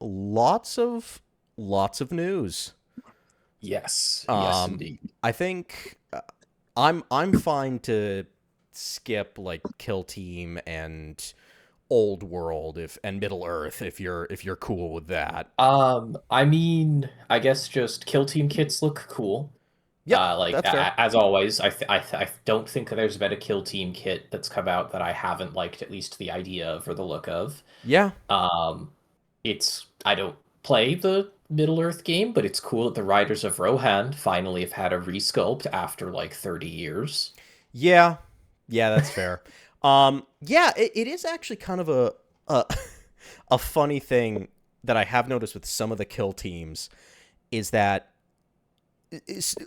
lots of news. Yes, yes, Um, indeed. I think I'm fine to skip like Kill Team and Old World if and Middle Earth if you're cool with that. I mean, I guess just Kill Team kits look cool. Yep, that's fair. As always, I don't think there's been a Kill Team kit that's come out that I haven't liked at least the idea of or the look of. Yeah, Um, I don't play the Middle Earth game, but it's cool that the Riders of Rohan finally have had a resculpt after like 30 years. yeah, yeah, that's fair. Yeah, it is actually kind of a a funny thing that I have noticed with some of the Kill Teams is that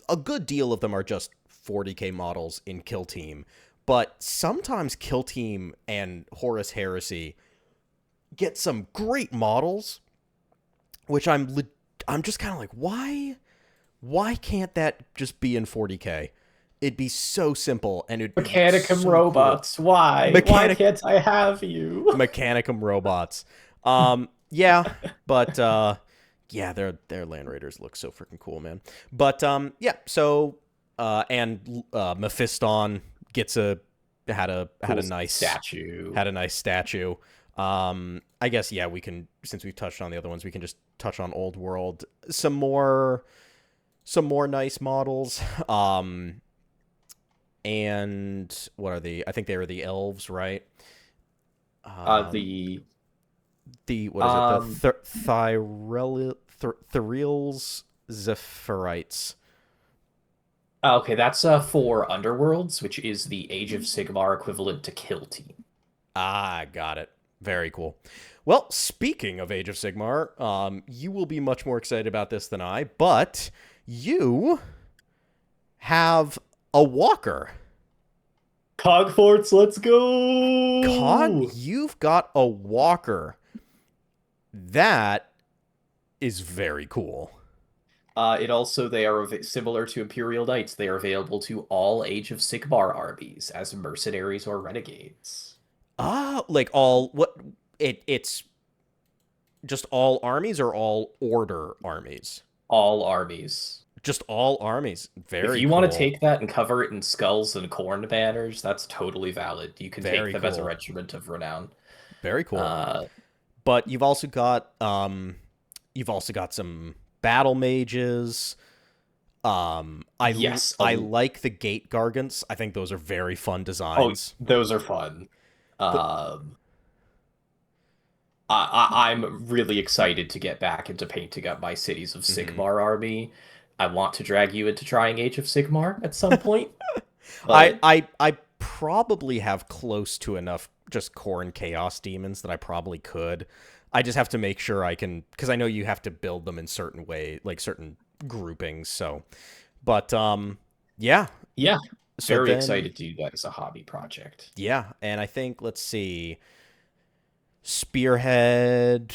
a good deal of them are just 40k models in Kill Team, but sometimes Kill Team and Horus Heresy get some great models, which I'm just kind of like, why can't that just be in 40k? It'd be so simple and it'd be Mechanicum so cool. robots, why? Why Mechanic can't I have you? Mechanicum robots. Yeah, but yeah, their Land Raiders look so freaking cool, man. But yeah, so and Mephiston gets a had a Cool nice statue. had a nice statue. I guess yeah, we can since we've touched on the other ones, we can just touch on Old World. Some more nice models. And what are the? I think they were the elves, right? Um, The the what is it? The um Therials Zephirites. okay, that's for Underworlds, which is the Age of Sigmar equivalent to Kill Team. Ah, got it. Very cool. Well, speaking of Age of Sigmar, you will be much more excited about this than I, but you have a walker. Cogforts, let's Cog, go! you've got a walker. That is very cool. It also they are similar to Imperial Knights. They are available to all Age of Sigmar armies as mercenaries or renegades. Ah, like all what it's just all armies or all order armies? All armies. Just all armies. If Very you want to cool. take that and cover it in skulls and corn banners, that's totally valid. You can take Very them as a cool. regiment of renown. Very cool. Uh, But you've also got some battle mages. yes. I like the gate gargants. I think those are very fun Oh, designs. those are fun. The Um, I'm really excited to get back into painting up my Cities of mhm. Sigmar army. I want to drag you into trying Age of Sigmar at some point, I but I I probably have close to enough just Khorne chaos demons that I probably could. I just have to make sure I can because I know you have to build them in certain way, like certain groupings. So, but yeah. yeah, So very then excited to do that as a hobby project. yeah, and I think let's see, Spearhead,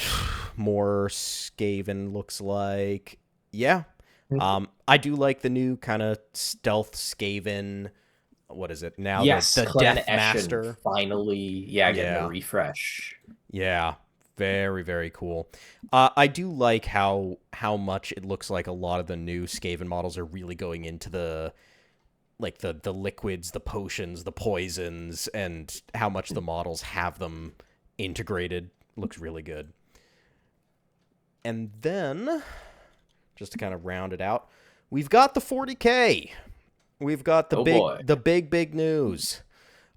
more Skaven looks like. Yeah. I do like the new kind of stealth Skaven. What is it now? The Yes, the Clan Death Eshin Master. finally, yeah, getting a Yeah, refresh. yeah, very very cool. I do like how much it looks like a lot of the new Skaven models are really going into the like the liquids, the potions, the poisons, and how much the models have them integrated. Looks really good. And then just to kind of round it out, we've got the 40k. We've got the Oh big boy, the big big news.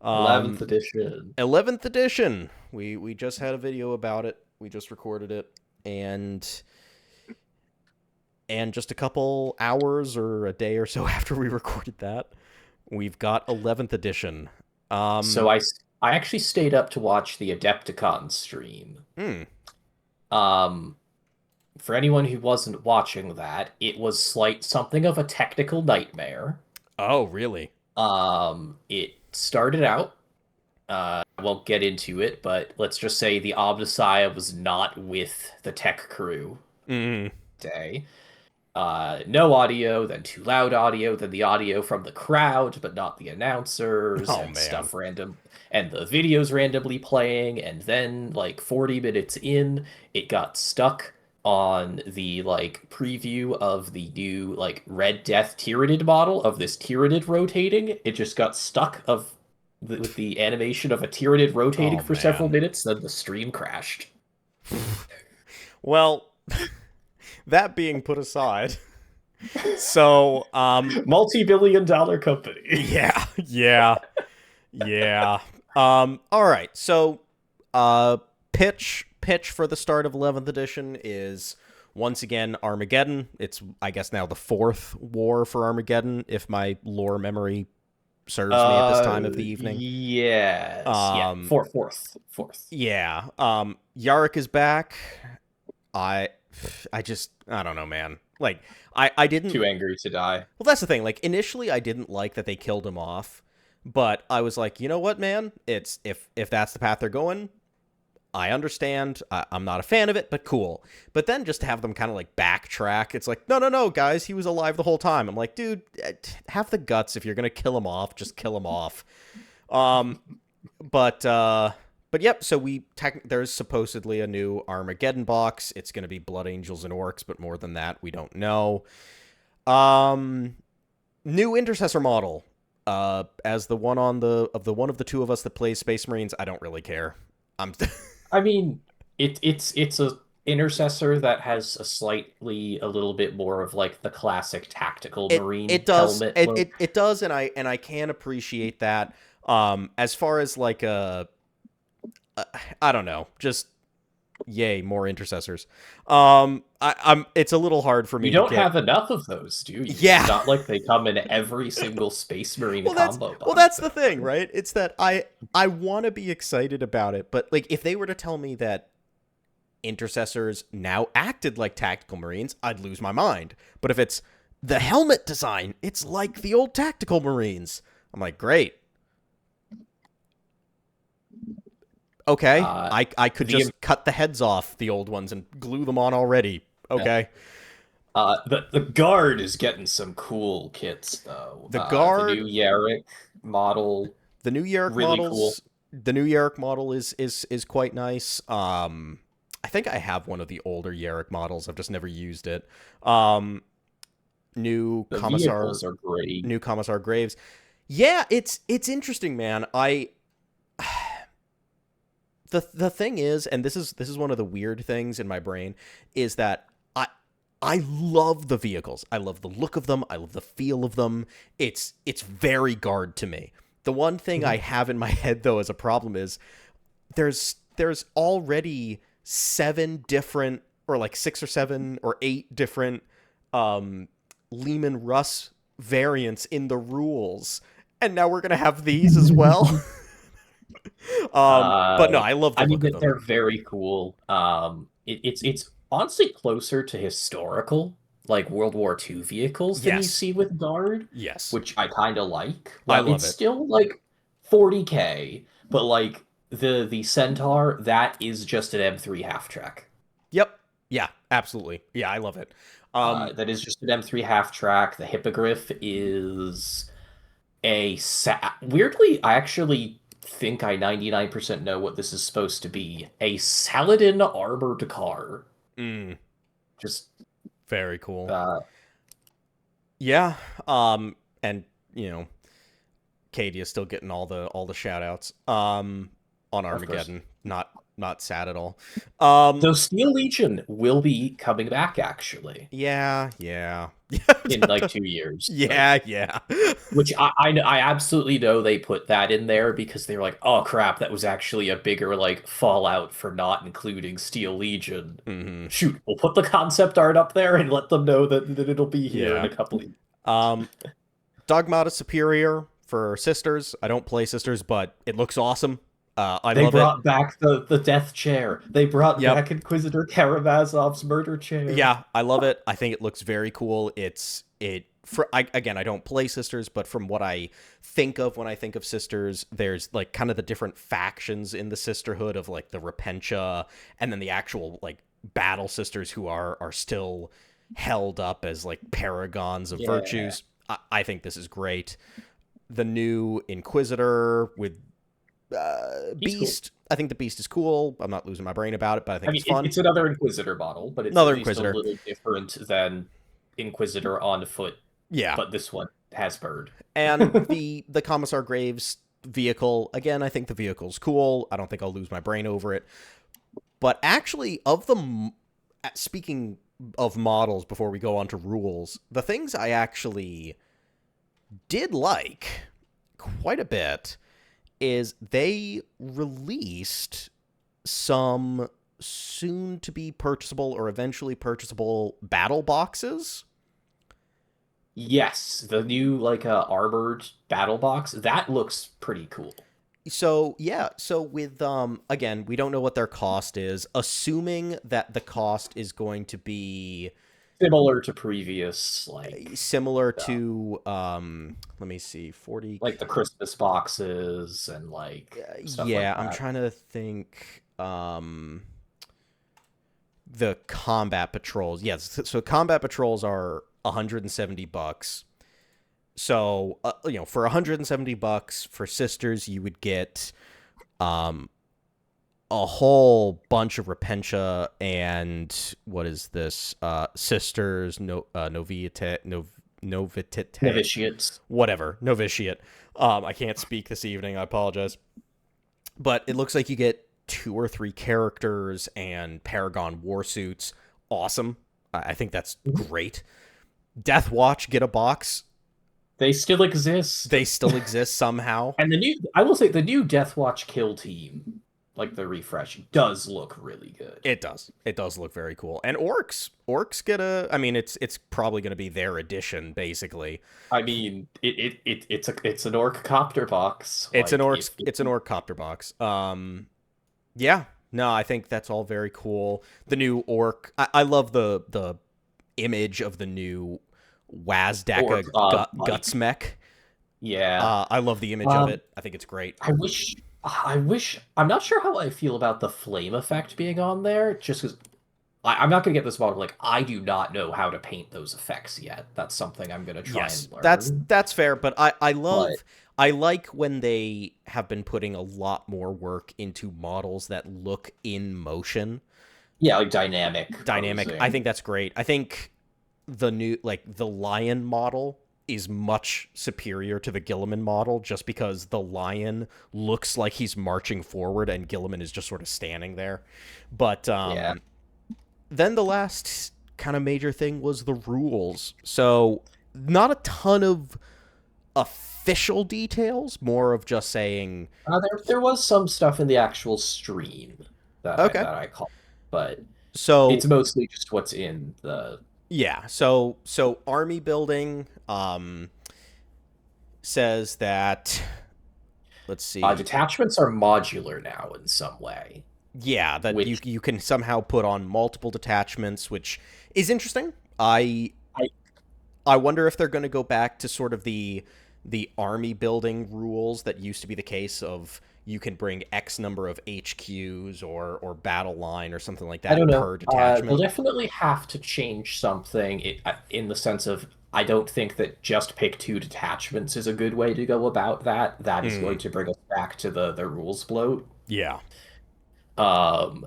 11th Um, edition. 11th edition. We just had a video about it. We just recorded it, and just a couple hours or a day or so after we recorded that, we've got 11th edition. So Um, I actually stayed up to watch the Adepticon stream. hmm. Um, for anyone who wasn't watching that, it was something of a technical nightmare. Oh, really? It started out, I won't get into it, but let's just say the Omnissiah was not with the tech crew Mm. day. no audio, then too loud audio, then the audio from the crowd, but not the announcers, Oh and man. stuff random, and the videos randomly playing, and then like 40 minutes in, it got stuck on the like preview of the new like Red Death Tyranid model of this Tyranid rotating. It just got stuck with the animation of a Tyranid rotating Oh for several man. minutes, then the stream crashed. Well, that being put aside, so Multi-billion dollar company. yeah, yeah, yeah. All right. So uh pitch for the start of 11th edition is once again Armageddon. It's I guess now the fourth war for Armageddon if my lore memory serves me at this time of the evening. Yes. Yeah. Um Fourth. yeah. Yarick is back. I I don't know, man. Like I didn't. Too angry to die. Well, that's the thing. Like initially, I didn't like that they killed him off, but I was like, you know what, man? It's if that's the path they're going, I understand. I'm not a fan of it, but cool. But then just to have them kind of like backtrack, it's like, no, no, no, guys, he was alive the whole time. I'm like, dude, have the guts. If you're gonna kill him off, just kill him off. Um, but yep. So there's supposedly a new Armageddon box. It's gonna be Blood Angels and Orcs, but more than that, we don't know. Um, New intercessor model. As the one on the one of the two of us that plays Space Marines, I don't really care. I'm I mean, it's a intercessor that has a little bit more of like the classic tactical marine it does helmet look. it does, and I can appreciate that. As far as like I don't know, just yay more intercessors. I'm it's a little hard for me You to don't get. have enough of those, do you? Yeah. It's not like they come in every single Space Marine Well, that's combo well, box. that's the thing, right? It's that I want to be excited about it, but like if they were to tell me that intercessors now acted like tactical marines, I'd lose my mind. But if it's the helmet design, it's like the old tactical marines. I'm like, great. Okay, Uh, I could the just cut the heads off the old ones and glue them on already. Okay. the guard is getting some cool kits though. The The guard, new Yarrick model, the new Yarrick really cool. models, the new Yarrick model is quite nice. I think I have one of the older Yarrick models. I've just never used it. Um, new The commissar, vehicles are great. new commissar Graves. Yeah, it's interesting, man. The thing is, and this is one of the weird things in my brain, is that I love the vehicles. I love the look of them. I love the feel of them. It's very guard to me. The one thing I have in my head though as a problem is there's already 7 different, or like 6 or 7 or 8 different Lehman Russ variants in the rules, and now we're gonna have these as well. But no, I love the I mean look of that them. they're very cool. It's honestly closer to historical, like World War II vehicles than you Yes, see with Guard, yes, which I kind of like. I But love it's it. still like 40K, but like the Centaur, that is just an M3 half track. Yep, yeah, absolutely, yeah, I love it. That is just an M3 half track. The Hippogriff is weirdly, I actually think I 99% know what this is supposed to be. A Saladin armored car. mm, Just Very cool. uh Yeah, and you know, Katie is still getting all the shout outs. On of course. Armageddon, not sad at all. Though Steel Legion will be coming back actually Yeah, yeah, in like 2 years. Like, yeah, yeah. which I absolutely know they put that in there because they were like, oh crap, that was actually a bigger like fallout for not including Steel Legion. hmm Shoot, we'll put the concept art up there and let them know that it'll be here in Yeah. a couple of years. Um, Dogmata Superior for Sisters. I don't play Sisters, but it looks awesome. I They love it. brought back the death chair. They brought Yep. back Inquisitor Karamazov's murder chair. Yeah, I love it. I think it looks very cool. Again, I don't play Sisters, but from what I think of when I think of Sisters, there's like kind of the different factions in the Sisterhood of like the Repentia, and then the actual like battle sisters who are still held up as like paragons of Yeah. virtues. I think this is great. The new Inquisitor with He's cool. Beast. I think the Beast is cool. I'm not losing my brain about it, but I I think mean, it's fun. it's another Inquisitor model, but it's at Another least a Inquisitor. little different than Inquisitor on foot. Yeah. But this one has bird. And the Commissar Graves vehicle, again, I think the vehicle's cool. I don't think I'll lose my brain over it. But actually, speaking of models before we go on to rules, the things I actually did like quite a bit is they released some soon to be purchasable or eventually purchasable battle boxes. Yes, the new like armored battle box that looks pretty cool. So yeah, so with again, we don't know what their cost is. Assuming that the cost is going to be Similar to previous similar to let me see, 40. like the Christmas boxes and like stuff like Yeah, I'm that. trying to think the combat patrols. Yes, so combat patrols are $170. So, for $170 for sisters, you would get um a whole bunch of Repentia and what is this? Sisters, Novitiate, Novitiates. whatever, Novitiate. I can't speak this evening. I apologize. But it looks like you get 2 or 3 characters and Paragon warsuits. Awesome. I think that's great. Death Watch, get a box. They still exist. They still exist somehow. And I will say the new Death Watch kill team, like the refresh, does look really good. It does. It does look very cool. And orcs get I mean, it's probably going to be their edition, basically. I mean, it's an orc copter box. It's an Like orc. if It's an orc copter box. Yeah. No, I think that's all very cool. The new orc. I love the image of the new Wazdaka orc like Gutsmech. yeah. I love the image of Um, it. I think it's great. I wish I'm not sure how I feel about the flame effect being on there, just because I'm not gonna get this model. Like I do not know how to paint those effects yet. That's something I'm gonna try Yes, and learn. that's fair, but But I like when they have been putting a lot more work into models that look in motion. yeah, like dynamic Dynamic. I posing. think that's great. I think the lion model is much superior to the Gilliman model just because the lion looks like he's marching forward and Gilliman is just sort of standing there. But Yeah. then the last kind of major thing was the rules. So not a ton of official details, more of just saying There was some stuff in the actual stream okay. that I caught, but So it's mostly just what's in the yeah, so army building says that let's see. detachments are modular now in some way, Yeah, that you which you can somehow put on multiple detachments, which is interesting. I wonder if they're going to go back to sort of the army building rules that used to be the case of you can bring X number of HQs or battle line or something like I don't that know. per They'll detachment. definitely have to change something in the sense of I don't think that just pick 2 detachments is a good way to go about that. That is Hmm. going to bring us back to the rules bloat. Yeah,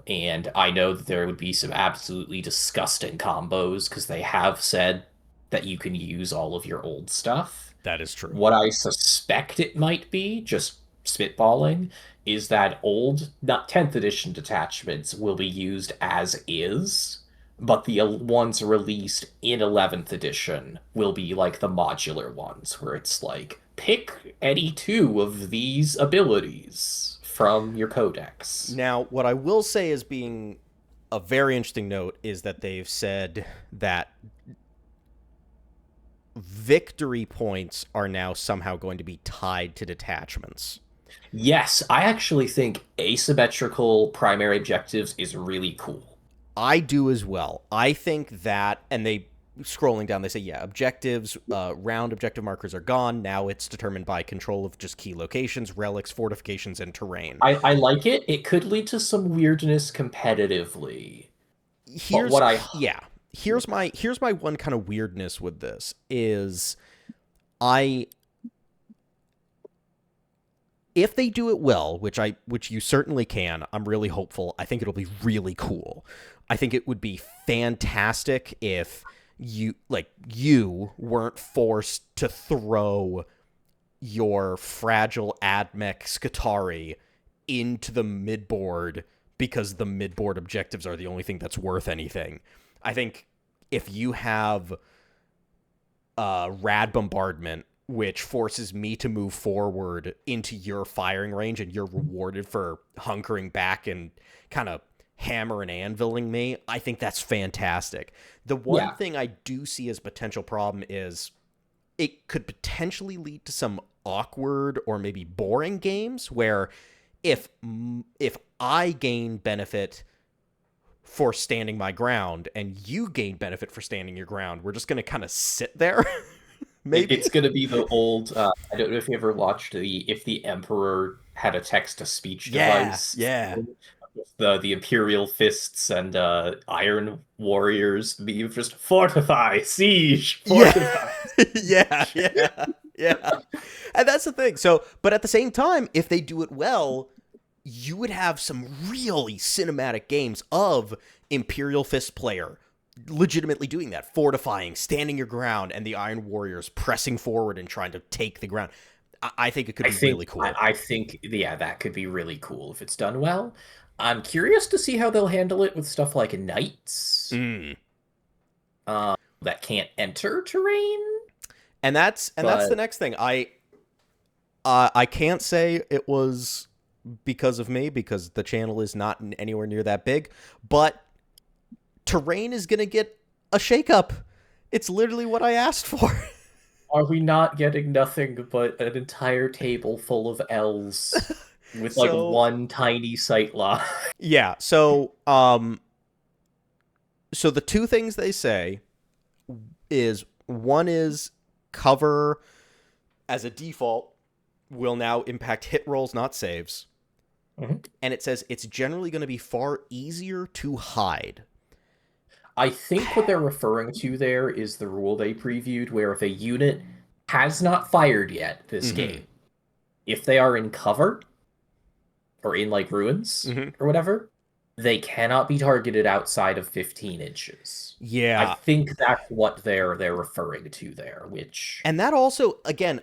And I know that there would be some absolutely disgusting combos because they have said that you can use all of your old stuff. that is true. What I suspect it might be, just spitballing, is that old, not 10th edition detachments will be used as is, but the ones released in 11th edition will be like the modular ones, where it's like, pick any 2 of these abilities from your codex. Now, what I will say as being a very interesting note is that they've said that victory points are now somehow going to be tied to detachments. Yes, I actually think asymmetrical primary objectives is really cool. I do as well. I think that, and they scrolling down, they say, yeah, objectives, round objective markers are gone. Now it's determined by control of just key locations, relics, fortifications, and terrain. I like it. It could lead to some weirdness competitively. But Here's, what I yeah. here's my one kind of weirdness with this is I if they do it well, which you certainly can, I'm really hopeful. I think it'll be really cool. I think it would be fantastic if you weren't forced to throw your fragile Admech Skitarii into the midboard because the midboard objectives are the only thing that's worth anything. I think if you have rad bombardment, which forces me to move forward into your firing range, and you're rewarded for hunkering back and kind of hammer and anviling me, I think that's fantastic. The one thing I do see as a potential problem is it could potentially lead to some awkward or maybe boring games where if I gain benefit for standing my ground and you gain benefit for standing your ground, we're just going to kind of sit there. Maybe it's going to be the old. I don't know if you ever watched If the Emperor Had a Text-to-Speech device. Yeah. The Imperial Fists and Iron Warriors. You just fortify, siege, fortify. Yeah. And that's the thing. So, but at the same time, if they do it well, you would have some really cinematic games of Imperial Fist player legitimately doing that, fortifying, standing your ground, and the Iron Warriors pressing forward and trying to take the ground. I think it could be really cool. I think, that could be really cool if it's done well. I'm curious to see how they'll handle it with stuff like knights that can't enter terrain. And that's the next thing. I can't say it was because of me, because the channel is not anywhere near that big, but terrain is going to get a shakeup. It's literally what I asked for. Are we not getting nothing but an entire table full of L's with one tiny sight line? Yeah. So, so the two things they say is one is cover as a default will now impact hit rolls, not saves. Mm-hmm. And it says it's generally going to be far easier to hide. I think what they're referring to there is the rule they previewed, where if a unit has not fired yet this game, if they are in cover or in ruins or whatever, they cannot be targeted outside of 15 inches. Yeah. I think that's what they're referring to there, And that also, again,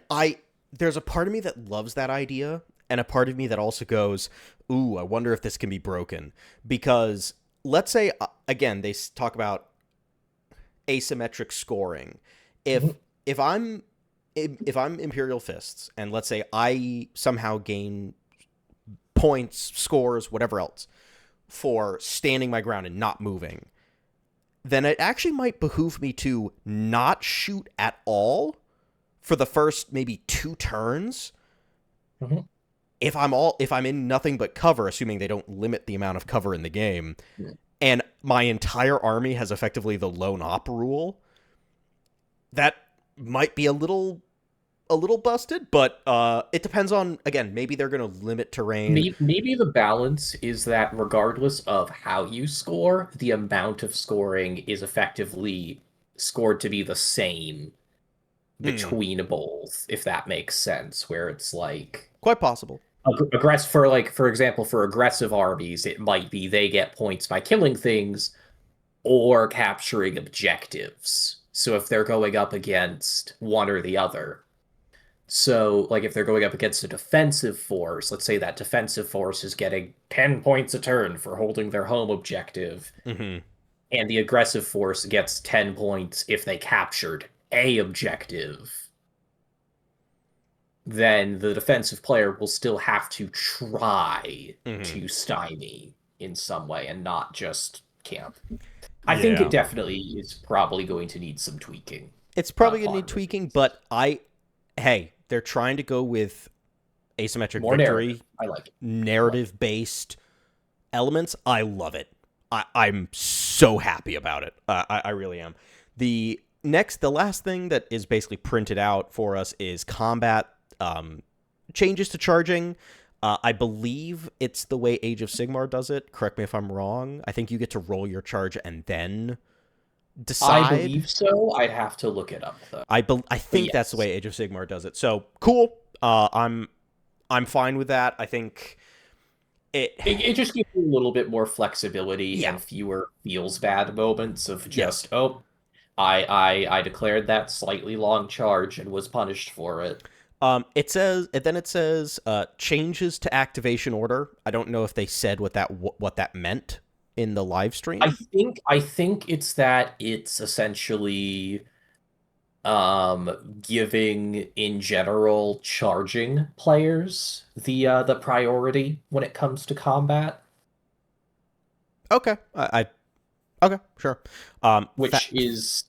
there's a part of me that loves that idea, and a part of me that also goes, ooh, I wonder if this can be broken. Because let's say, again, they talk about asymmetric scoring. If I'm Imperial Fists, and let's say I somehow gain points, scores, whatever else, for standing my ground and not moving, then it actually might behoove me to not shoot at all for the first maybe 2 turns. If I'm in nothing but cover, assuming they don't limit the amount of cover in the game, and my entire army has effectively the lone op rule, that might be a little busted, but it depends on, again, maybe they're going to limit terrain. Maybe the balance is that regardless of how you score, the amount of scoring is effectively scored to be the same between both, if that makes sense, where it's quite possible. For example, for aggressive armies, it might be they get points by killing things or capturing objectives. So if they're going up against one or the other. So, if they're going up against a defensive force, let's say that defensive force is getting 10 points a turn for holding their home objective, and the aggressive force gets 10 points if they captured a objective, then the defensive player will still have to try to stymie in some way and not just camp. I think it definitely is probably going to need some tweaking. It's probably going to need tweaking, but they're trying to go with asymmetric more victory. Narrative. I like it. Narrative-based elements. I love it. I'm so happy about it. I really am. The last thing that is basically printed out for us is combat changes to charging. I believe it's the way Age of Sigmar does it. Correct me if I'm wrong. I think you get to roll your charge and then I decide. believe so. I'd have to look it up though. I But think that's the yes, way Age of Sigmar does it. So cool. I'm fine with that. I think it. it just gives you a little bit more flexibility Yeah. and fewer feels bad moments of Yes. just, oh, I declared that slightly long charge and was punished for it. It says, and then it says, changes to activation order. I don't know if they said what that meant in the live stream. I think it's that it's essentially giving in general charging players the priority when it comes to combat, Okay, okay, sure. which is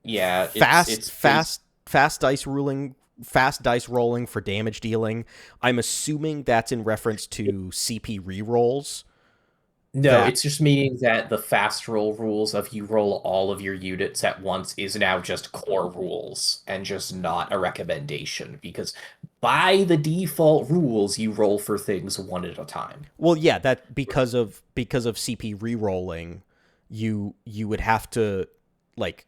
yeah, Fast, it's based. fast dice ruling, fast dice rolling for damage dealing. I'm assuming that's in reference to CP rerolls. No, That it's just meaning that the fast roll rules of you roll all of your units at once is now just core rules and just not a recommendation because by the default rules you roll for things one at a time. well, yeah, that because of CP rerolling, you would have to like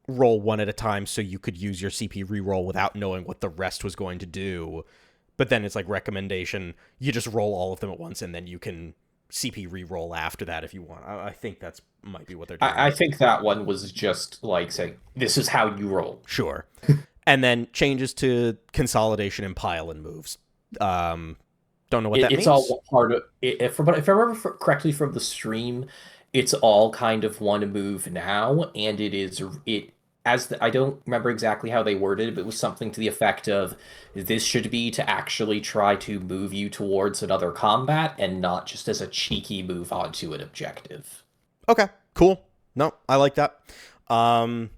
roll one at a time so you could use your CP reroll without knowing what the rest was going to do. But then it's like recommendation, you just roll all of them at once and then you can CP reroll after that if you want. I think that's might be what they're doing I there. think that one was just like saying this is how you roll. Sure. And then changes to consolidation and pile and moves. Um, don't know what that It's means. all part of it. If I remember correctly from the stream, it's all kind of one move now, and it as I don't remember exactly how they worded it, but it was something to the effect of this should be to actually try to move you towards another combat and not just as a cheeky move onto an objective. Okay, cool. No, I like that. Um,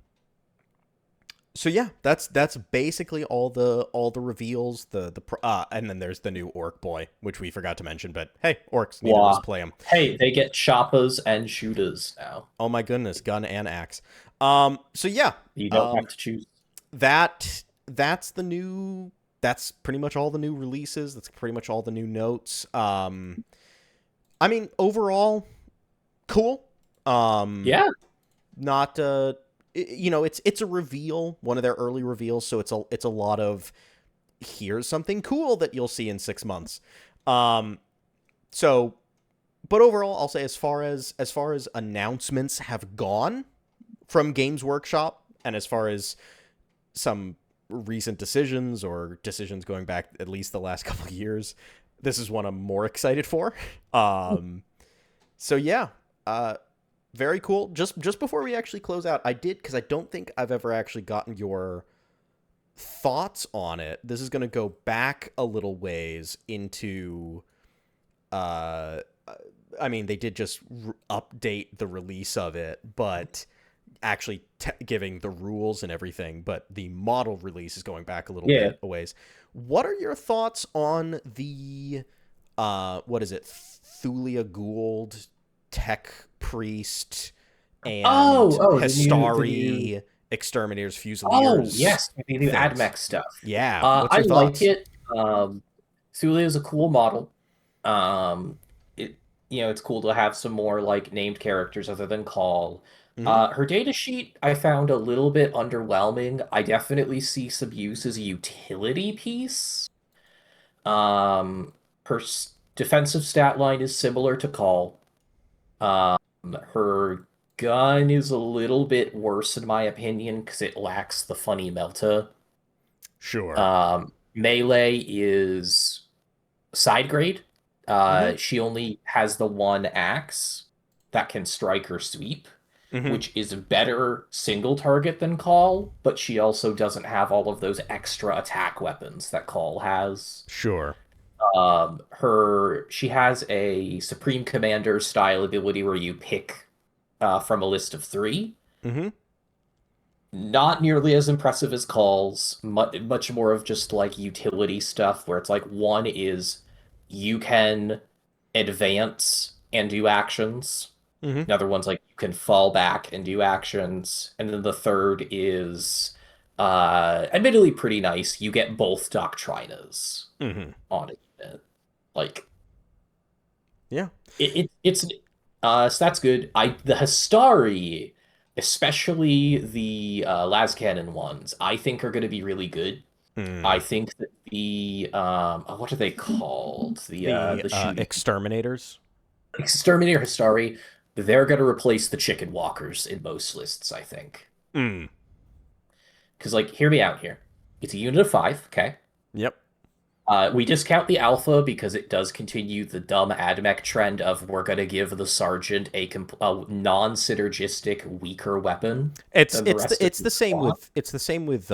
so yeah, that's basically all the reveals. And then there's the new orc boy, which we forgot to mention. But hey, orcs, neither of us Wow. play them. Hey, they get choppas and shooters now. Oh my goodness, gun and axe. So yeah, You don't have um, to choose. that's the new. That's pretty much all the new releases. That's pretty much all the new notes. I mean, overall, cool. Um, Yeah, not it's a reveal, one of their early reveals, so it's a lot of here's something cool that you'll see in 6 months. Um, so, but overall, I'll say as far as announcements have gone from Games Workshop, and as far as some recent decisions or decisions going back at least the last couple of years, this is one I'm more excited for. Um, so yeah, uh, very cool. Just before we actually close out, I did because I don't think I've ever actually gotten your thoughts on it. This is going to go back a little ways into uh I mean, they did just update the release of it, but actually giving the rules and everything, but the model release is going back a little yeah. bit a ways. What are your thoughts on the what is it? Thulia Gould, Tech Priest, and The new. Histari Exterminators Oh, Fusiliers yes, the new things. AdMech stuff. Yeah, what's I your like thoughts? it. Thulia is a cool model. It it's cool to have some more like named characters other than Call. Mm-hmm. Her data sheet I found a little bit underwhelming. I definitely see some use as a utility piece. Um, her defensive stat line is similar to Call. Um, her gun is a little bit worse in my opinion because it lacks the funny melta. Sure. Melee is side grade. Mm-hmm. She only has the one axe that can strike or sweep, Mm-hmm. which is better single target than Call, but she also doesn't have all of those extra attack weapons that Call has. Sure. She has a Supreme Commander style ability where you pick from a list of three. Mm-hmm. Not nearly as impressive as Call's, much more of just like utility stuff where it's like one is you can advance and do actions. Mm-hmm. Another one's like you can fall back and do actions. And then the third is admittedly pretty nice. You get both Doctrinas Mm-hmm. on it. Like Yeah. it's so that's good. The Histari especially the las cannon ones, I think are going to be really good. I Mm. think that the what are they called? The The shooting exterminators. Exterminator Histari, they're going to replace the chicken walkers in most lists, I think. Mm. Because, like, hear me out here. It's a unit of 5, okay? Yep. We discount the alpha because it does continue the dumb AdMech trend of we're going to give the sergeant a non-synergistic, weaker weapon It's than the it's rest the of it's the the same squad. with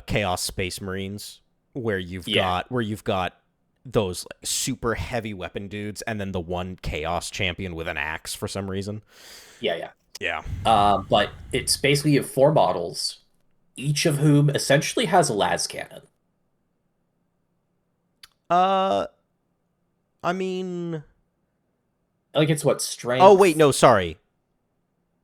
Chaos Space Marines, Yeah, where you've got those like super heavy weapon dudes and then the one Chaos champion with an axe for some reason. yeah, yeah. Yeah. But it's basically you have 4 models, each of whom essentially has a las cannon. Uh I mean, Like it's what oh wait, strength? no, sorry.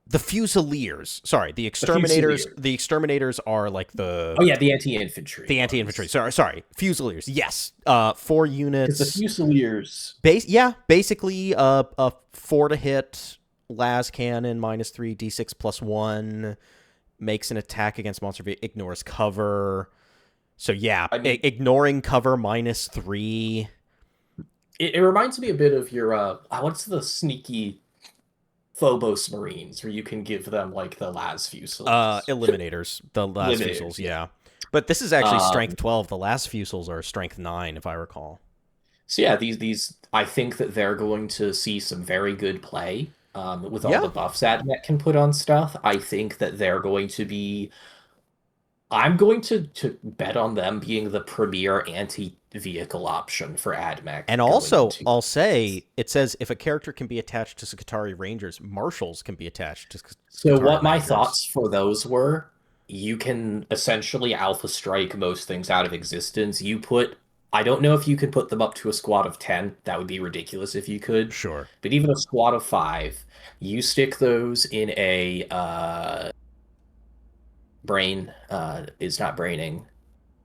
The Fusiliers. Sorry, the The exterminators. Fusiliers. The exterminators are like Oh yeah, the anti-infantry anti-infantry. ones. Sorry, Fusiliers. Yes. 4 Because the units. Fusiliers, Basically a 4 to hit las cannon -3 d6 +1 makes an attack against monster ignores cover. So yeah, I mean, ignoring cover -3. it reminds me a bit of your what's the sneaky Phobos Marines where you can give them like the las fusils. Eliminators, the last fusils, Eliminators, yeah. yeah. But this is actually strength Um, 12. The last fusils are strength 9 if I recall. so yeah, these I think that they're going to see some very good play with all Yeah. the buffs AdMech can put on stuff. I think that they're going to be I'm going to bet on them being the premier anti-vehicle option for And AdMech going also, into. I'll say it says if a character can be attached to Skitarii Rangers, marshals can be attached to So Skitarii what my Rangers. thoughts for those were, you can essentially alpha strike most things out of existence. I don't know if you can put them up to a squad of 10. That would be ridiculous if you could. Sure. But even a squad of 5, you stick those in a brain is not braining.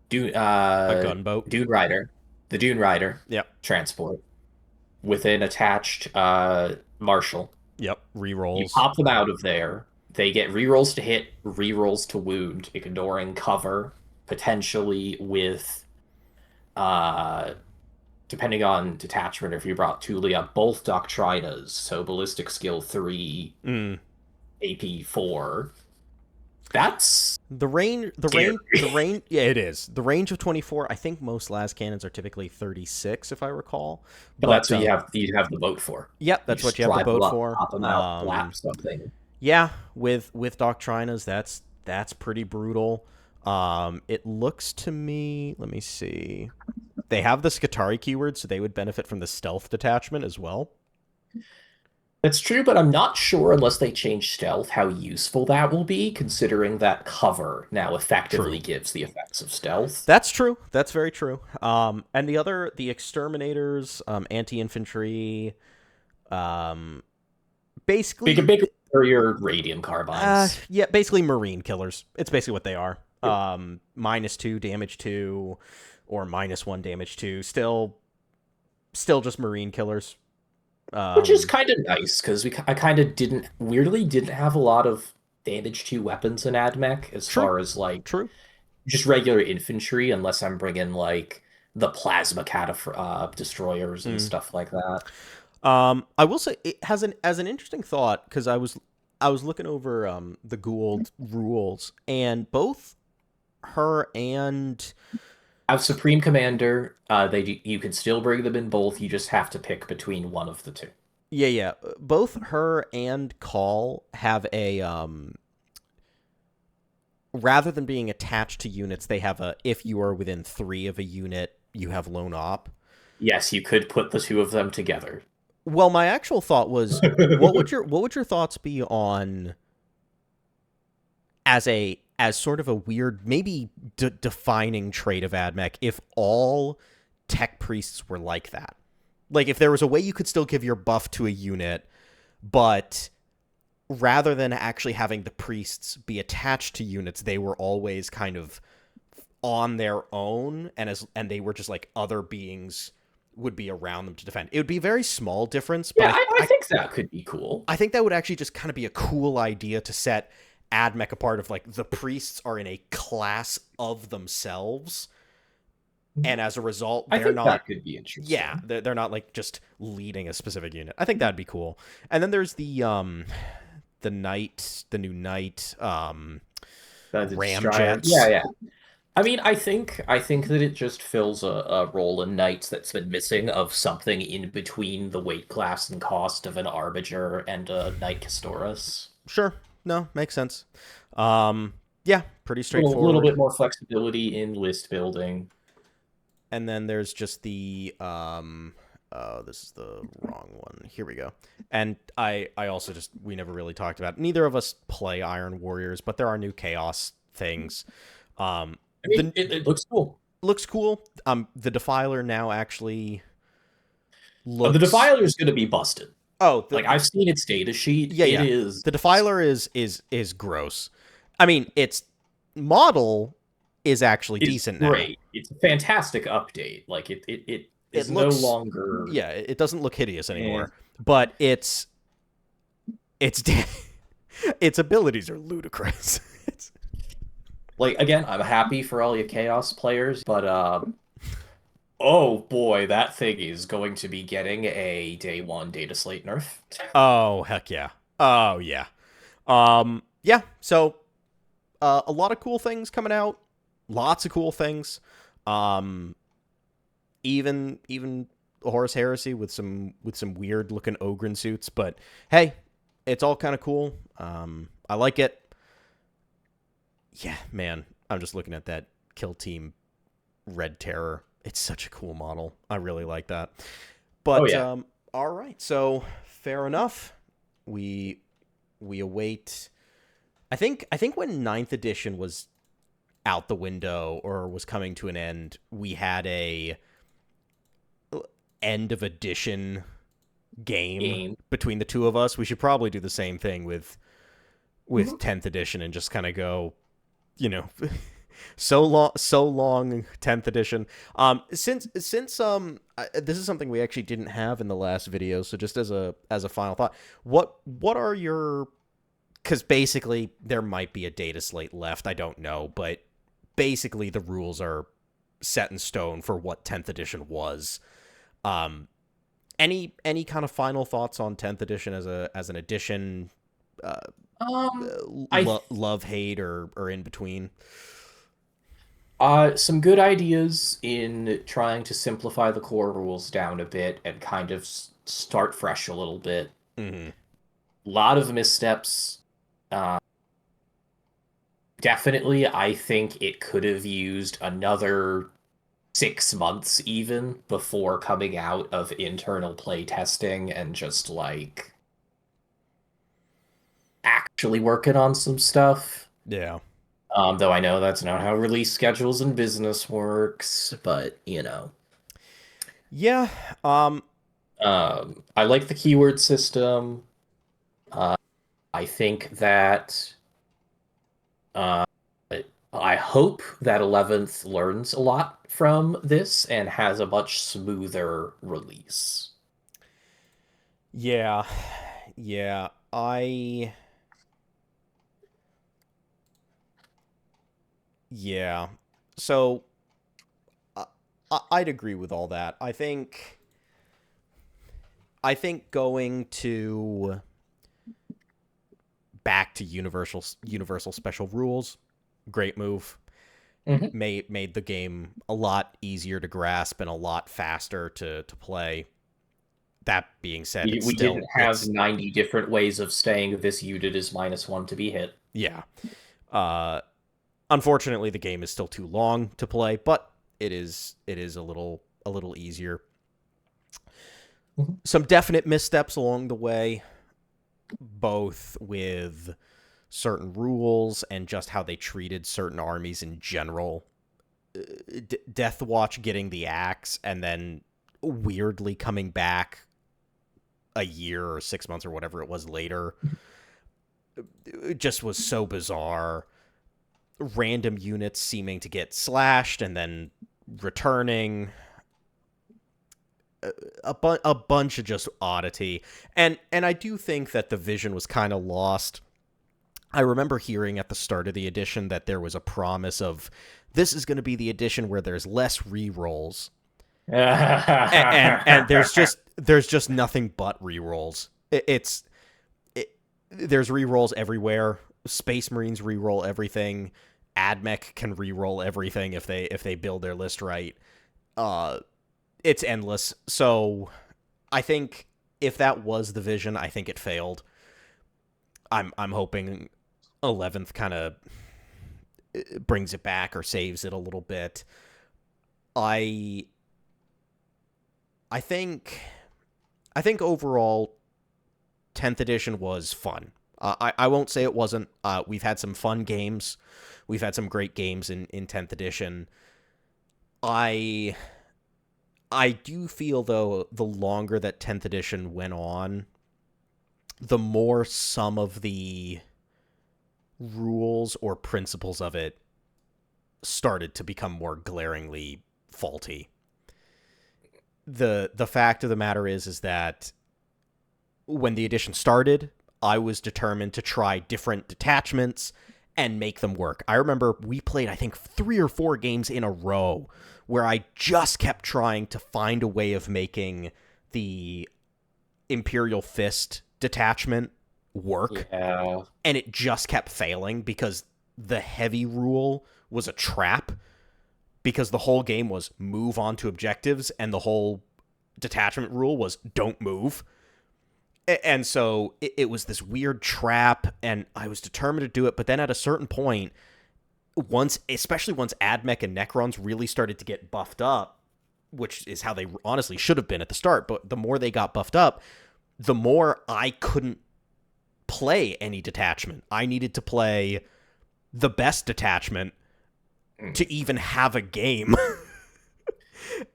Dune A gunboat. Dune Rider, the Dune Rider Yep. transport with an attached Marshal. Yep. You Rerolls. pop them out of there. They get rerolls to hit, rerolls to wound, ignoring cover, potentially with uh depending on detachment, if you brought Tulia, both Doctrinas, so ballistic skill 3, Mm. AP 4. That's scary. The range, yeah, it is. The range of 24, I think most las cannons are typically 36, if I recall. But that's But, what you have the boat for. yep, You that's what just you have the drive them boat up, for. pop them out, blap something. Yeah, with Doctrinas, that's pretty brutal. It looks to me, let me see. They have the Skitarii keyword, so they would benefit from the stealth detachment as well. That's true, but I'm not sure unless they change stealth how useful that will be, considering that cover now effectively True. gives the effects of stealth. That's true. That's very true. And the exterminators, anti-infantry, um, Big, basically, big warrior radium carbines. yeah, basically marine killers. It's basically what they are. Yep. -2 damage 2, or -1 damage 2. Still just marine killers. Which is Um, kind of nice because I kind of didn't have a lot of damage to weapons in AdMech as true, far as like true. just regular infantry, unless I'm bringing like the plasma destroyers and Mm. stuff like that. I will say it has an as an interesting thought because I was looking over the Gould rules, and both her and As Supreme Commander, you can still bring them in both. You just have to pick between one of the two. yeah, both her and Call have a rather than being attached to units, they have a if you are within 3 of a unit, you have lone op. Yes, you could put the two of them together. Well, my actual thought was, what would your thoughts be on as sort of a weird, maybe defining trait of AdMech if all tech priests were like that? Like if there was a way you could still give your buff to a unit, but rather than actually having the priests be attached to units, they were always kind of on their own, and they were just like other beings would be around them to defend. It would be a very small difference, but Yeah, I think that could be cool. I think that would actually just kind of be a cool idea to set AdMech apart of like the priests are in a class of themselves, and as a result, I they're think not. that could be interesting. Yeah, they're not like just leading a specific unit. I think that'd be cool. And then there's the new knight, The ramjets. Yeah, yeah. I mean, I think that it just fills a role in Knights that's been missing of something in between the weight class and cost of an Arbiger and a Knight Castoris. Sure, no, makes sense. Yeah, pretty A straightforward. little bit more flexibility in list building. And then there's just the oh, this is the wrong one. Here we go. And I also just, we never really talked about it. Neither of us play Iron Warriors, but there are new Chaos things. I mean, it looks cool. Looks cool. The Defiler now actually looks. The Defiler is going to be busted. Oh, like I've seen its data sheet. Yeah, it is. The Defiler is gross. I mean, its model is actually decent now. Great. It's a fantastic update. Like it is looks, no longer. Yeah, it doesn't look hideous anymore. But its its abilities are ludicrous. Like, again, I'm happy for all you Chaos players, but oh boy, that thing is going to be getting a day one data slate nerf. Oh heck yeah. Oh yeah. Yeah, so a lot of cool things coming out. Lots of cool things. Even Horus Heresy with some weird looking Ogryn suits, but hey, it's all kind of cool. I like it. Yeah, man, I'm just looking at that Kill Team Red Terror. It's such a cool model. I really like that. But all right, so fair enough. We await. I think when 9th edition was out the window or was coming to an end, we had a end of edition game between the two of us. We should probably do the same thing with 10th edition and just kind of go, so long 10th edition. Since this is something we actually didn't have in the last video, so just as a final thought, what are your, because basically there might be a data slate left, I don't know, but basically the rules are set in stone for what 10th edition was. Any kind of final thoughts on 10th edition as an edition? Love, hate, or in between? Some good ideas in trying to simplify the core rules down a bit and kind of start fresh a little bit. Mm-hmm. A lot of missteps. Definitely, I think it could have used another 6 months even before coming out of internal play testing and just like actually working on some stuff. Yeah. Though I know that's not how release schedules and business works, but Yeah. I like the keyword system. I think that I hope that 11th learns a lot from this and has a much smoother release. Yeah. Yeah. So I'd agree with all that. I think going to back to universal special rules, great move. Mm-hmm. Made the game a lot easier to grasp and a lot faster to play. That being said, we didn't have 90 different ways of saying this unit is -1 to be hit. Yeah. Unfortunately, the game is still too long to play, but it is a little easier. Mm-hmm. Some definite missteps along the way, both with certain rules and just how they treated certain armies in general. Deathwatch getting the axe and then weirdly coming back a year or 6 months or whatever it was later. It just was so bizarre. Random units seeming to get slashed and then returning. a bunch of just oddity. And I do think that the vision was kind of lost. I remember hearing at the start of the edition that there was a promise of this is going to be the edition where there's less re-rolls. And there's just nothing but re-rolls. There's re-rolls everywhere. Space Marines re-roll everything. AdMech can re-roll everything if they build their list right. It's endless. So I think if that was the vision, I think it failed. I'm hoping 11th kind of brings it back or saves it a little bit. I I think overall 10th edition was fun. I won't say it wasn't. We've had some fun games. We've had some great games in 10th edition. I do feel, though, the longer that 10th edition went on, the more some of the rules or principles of it started to become more glaringly faulty. The fact of the matter is that when the edition started, I was determined to try different detachments and make them work. I remember we played, I think, 3 or 4 games in a row where I just kept trying to find a way of making the Imperial Fist detachment work. Yeah. And it just kept failing because the heavy rule was a trap, because the whole game was move on to objectives and the whole detachment rule was don't move. And so it was this weird trap, and I was determined to do it. But then at a certain point, especially once AdMech and Necrons really started to get buffed up, which is how they honestly should have been at the start, but the more they got buffed up, the more I couldn't play any detachment. I needed to play the best detachment to even have a game.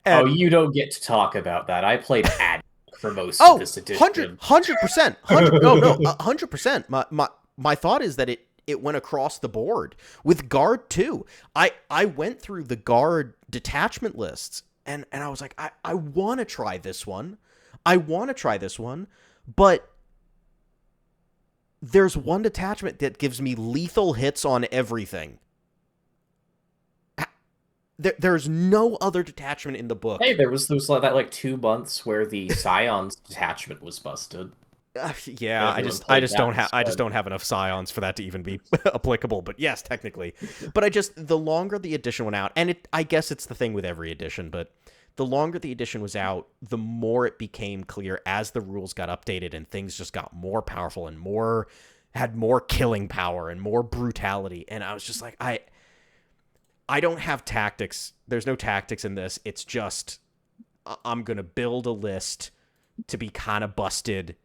Oh, you don't get to talk about that. I played AdMech for most of this edition. 100%. 100%. My thought is that it went across the board with Guard too. I went through the Guard detachment lists and I was like, I want to try this one. But there's one detachment that gives me lethal hits on everything. There's no other detachment in the book. Hey, there was that like 2 months where the Scions detachment was busted. Yeah, I just don't have enough Scions for that to even be applicable. But yes, technically. But the longer the edition went out, and I guess it's the thing with every edition, but the longer the edition was out, the more it became clear as the rules got updated and things just got more powerful and had more killing power and more brutality. And I was just like, I don't have tactics. There's no tactics in this. It's just I'm going to build a list to be kind of busted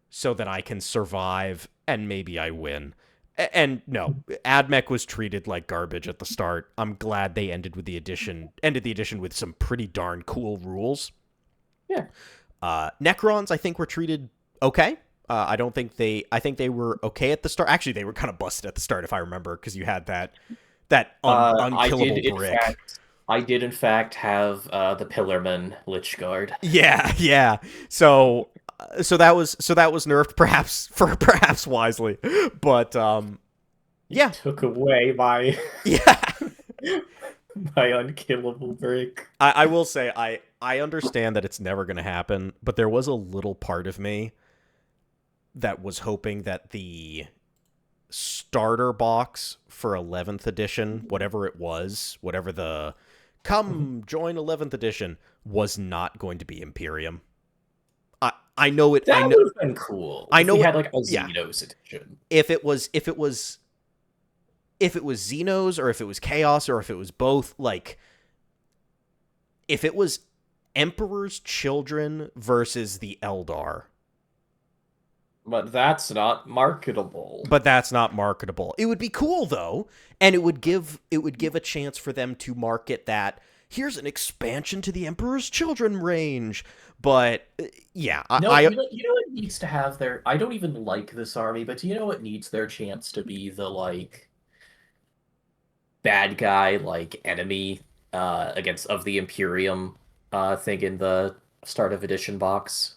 so that I can survive and maybe I win. And no, AdMech was treated like garbage at the start. I'm glad they ended the edition with some pretty darn cool rules. Yeah. Necrons, I think, were treated okay. I think they were okay at the start. Actually, they were kind of busted at the start, if I remember, because you had that unkillable brick. I did, in fact, have the Pillarman Lich Guard. Yeah. So that was nerfed, perhaps wisely, but yeah, took away my my unkillable brick. I will say I understand that it's never going to happen, but there was a little part of me that was hoping that the starter box for 11th edition, whatever it was, whatever the come join 11th edition, was not going to be Imperium. I know it. That would have been cool. I know we had like a Xenos edition. If it was Xenos, or if it was Chaos, or if it was both, like if it was Emperor's Children versus the Eldar. But that's not marketable. It would be cool though, and it would give a chance for them to market that here's an expansion to the Emperor's Children range. But yeah, you know what needs to have their. I don't even like this army, but do you know what needs their chance to be the like bad guy, like enemy of the Imperium thing in the start of edition box.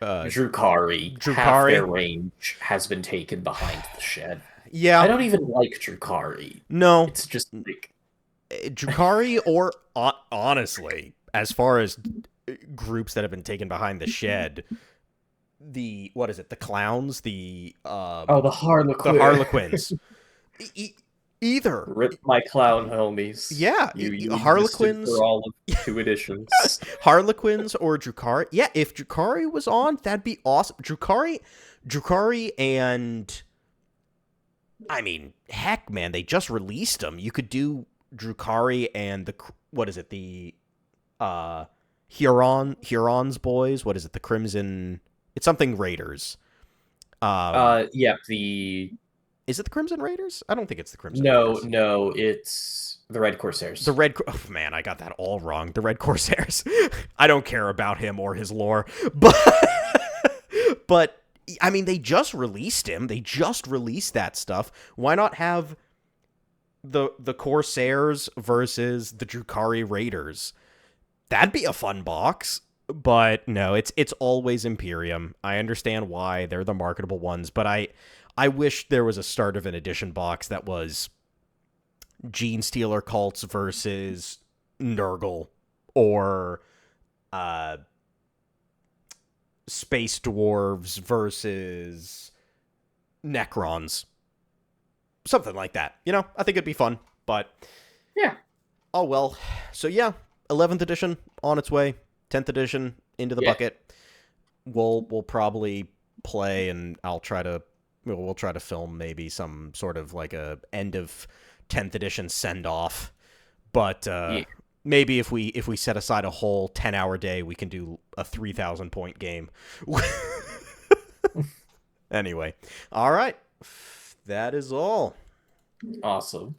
Uh, Drukari, half Drukari. their range has been taken behind the shed. I Yeah, don't even like Drukari. no, It's just like Drukari or honestly, as far as groups that have been taken behind the shed, the what is it? The clowns, oh, the the Harlequin. Harlequins. E- e- either. Rip my clown homies. Yeah, You existed Harlequins, for all of 2 editions. Harlequins or Drukari. Yeah, if Drukari was on, that'd be awesome. Drukari, and I mean, heck, man, they just released them. You could do Drukari and the what is it? The uh Huron's boys. What is it? The Crimson. It's something Raiders. Yeah, the Is it the Crimson Raiders? I don't think it's the Crimson no, Raiders. no, it's the Red The Corsairs. Red. Oh, man, I got that all wrong. The Red Corsairs. I don't care about him or his lore, but but I mean, they just released him. They just released that stuff. Why not have the Corsairs versus the Drukari Raiders? That'd be a fun box. But no, it's always Imperium. I understand why they're the marketable ones, but I wish there was a start of an edition box that was Gene Stealer cults versus Nurgle, or uh, Space Dwarves versus Necrons. Something like that. I think it'd be fun. But, Yeah. oh well. So yeah, 11th edition on its way. 10th edition into the Yeah. bucket. We'll probably play, and we'll try to film maybe some sort of like a end of 10th edition send off. But Yeah. maybe if we set aside a whole 10-hour day, we can do a 3,000 point game. Anyway, all right, that is all. Awesome.